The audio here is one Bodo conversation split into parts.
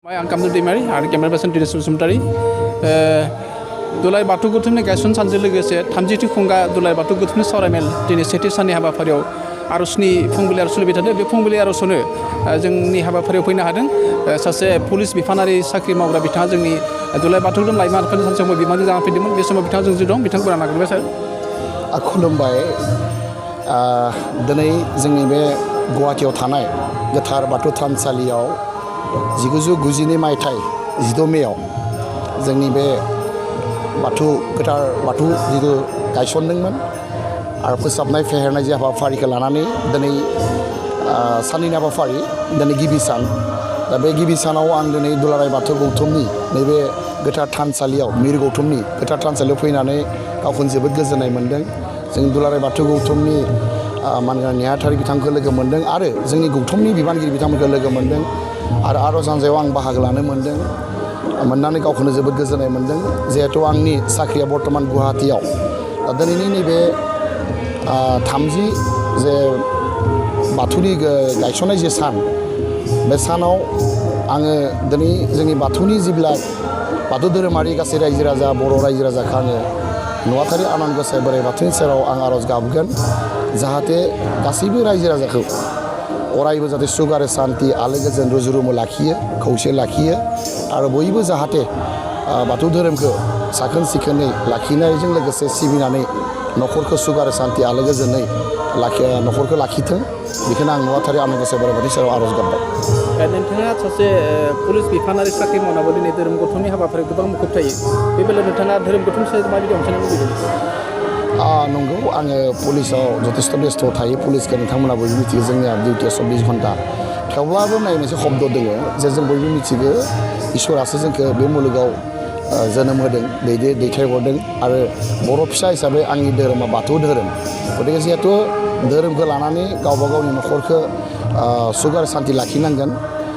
आं कामरुप दैमारि आरो केमेरा पार्सन दिनेश बसुमतारी दुलाराय बाथौ गौथुमनि गायसन सानजों लोगोसे 32 खुंगा दुलाराय बाथौ गौथुमनि सावरायमेल दिनै सेथि साननि हाबाफारियाव आर'जनि फुंबिलि आर'ज सोलिबाय थादों। बे फुंबिलि आर'जआवनो जोंनि हाबाफारियाव फैनो हादों सासे पुलिस बिफानारि साख्रि मावग्रा बिथाङा जोंनि दुलाराय बाथौ धोरोम लाइमोन आफादनि सानसे समाव बिबानजों जाना फैदोंमोन। बे समाव बिथाङा जों दं बिथांखौ बरायना लाग्रोबाय सार। खुलुमबाय। दिनै जोंनि बे गुवाहाटीयाव थानाय गोथार बाथौ थानसालियाव 1992 मायथाइ 16 मेआव जोंनि बे गोथार बाथौ जिथु गायसनदोंमोन आरो फोसाबनाय फेहेरनाय जे हाबाफारिखौ लानानै दिनै साननैनि हाबाफारि दिनै गिबि सान। दा बे गिबि सानाव आं दिनै दुलाराय बाथौ गौथुमनि नैबे गोथार थानसालियाव मिर गौथुमनि गोथार थानसालियाव फैनानै गावखौनो जोबोद गोजोननाय मोन्दों। जों दुलाराय बाथौ गौथुमनि नेहाथारि बिथांखौ लोगो मोन्दों आरो जोंनि गौथुमनि बिबानगिरि बिथांमोनखौ लोगो मोन्दों आरो आर'ज हान्जायाव आं बाहागो लानो मोन्दों। मोननानै गावखौनो जोबोद गोजोननाय मोन्दों। जिहेथु आंनि साख्रिया बर्तमान गुवाहाटीयाव। दिनैनि नैबे 30 जे बाथौनि गायसननाय जे सान, बे सानाव आङो दिनै जोंनि बाथौनि जेब्ला बाथौ धोरोमारि गासै रायजो राजा बर' रायजो राजाखौ आङो नुवाथारि आनान गसाइ बोराइ बाथौनि सेराव आं आर'ज गाबगोन जाहाथे गासैबो रायजो राजाखौ अरायबो जाहाथे सुख आरो शान्ति आलो गोजोन रुजु रुमु लाखियो, खौसे लाखियो आरो बयबो जाहाथे बाथौ धोरोमखौ साखोन सिखोनै लाखिनायजों लोगोसे सिबिनानै न'खरखौ सुख आरो शान्ति आलो गोजोनै न'खरखौ लाखिथों। बेखौनो आं नुवाथारि आनान गसाइ बोराइ बाथौनि सेराव आर'ज गाबबाय। नोंथाङा सासे पुलिस बिफानारि साख्रि मावनाबो दिनै धोरोम गौथुमनि हाबाफारियाव गोबां मुखुब थायो। बे बेलायाव नोंथाङा धोरोम गौथुमनि सायाव माबायदि अनसायनो लुबैदों? नंगौ, आङो पुलिसाव जथेस्थ' बेस्थ' थायो। पुलिसखौ नोंथांमोना बयबो मिथियो जोंनिया डिउटिया 24 घन्टा। थेवब्लाबो नाय मोनसे शब्द दङ जे जों बयबो मिथिगौ इसोरासो जोंखौ बे मुलुगाव जोनोम होदों, दैथायहरदों आरो बर' फिसा हिसाबै आंनि धोरोमा बाथौ धोरोम। गतिके जिहेथु धोरोमखौ लानानै गावबा गावनि न'खरखौ सुख आरो शान्ति लाखिनांगोन।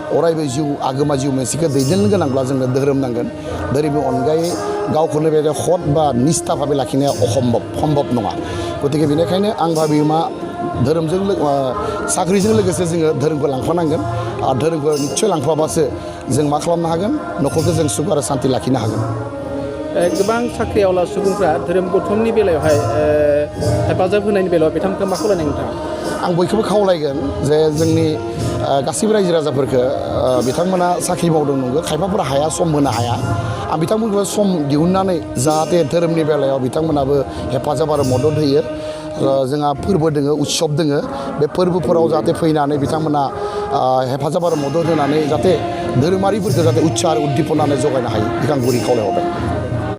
अरायबो आगोमा जिउ मोनसेखौ दैदेननो गोनांब्ला जोंनो धोरोम नांगोन। धोरोमनि अनगायै गावखौनो बे हद बा निस्था भाबै लाखिनाया सम्भब नङा। गतिके बेनिखायनो आं भाबियो मा धोरोमजों साख्रिजों लोगोसे जोङो धोरोमखौ लांफानांगोन आरो धोरोमखौ निस्सय लांफाबासो जों मा खालामनो हागोन, न'खरखौ जों सुख आरो शान्ति लाखिनो हागोन। गोबां साख्रिआवला सुबुंफ्रा धोरोम गौथुमनि बेलायावहाय हेफाजाब होनायनि बेलायाव बिथांमोनखौ मा खावलायनाय नोंथाङा? आं बयखौबो खावलायगोन जे जोंनि गासैबो रायजो राजाफोरखौ बिथांमोना साख्रि मावदों नंगौ, खायफाफोरा हाया, सम होनो हाया। आं बिथांमोनखौ सम दिहुननानै जाहाथे धोरोमनि बेलायाव बिथांमोनाबो हेफाजाब आरो मदद होयो। जोंहा फोरबो दोङो, उत्सब दोङो। बे फोरबोफोराव जाहाथे फैनानै बिथांमोना हेफाजाब आरो मदद होनानै जाहाथे धोरोमारिफोरखौ जाहाथे उत्साह आरो उद्दिपनानै जगायनो हायो। बेखौ आं गुरै खावलायहरबाय।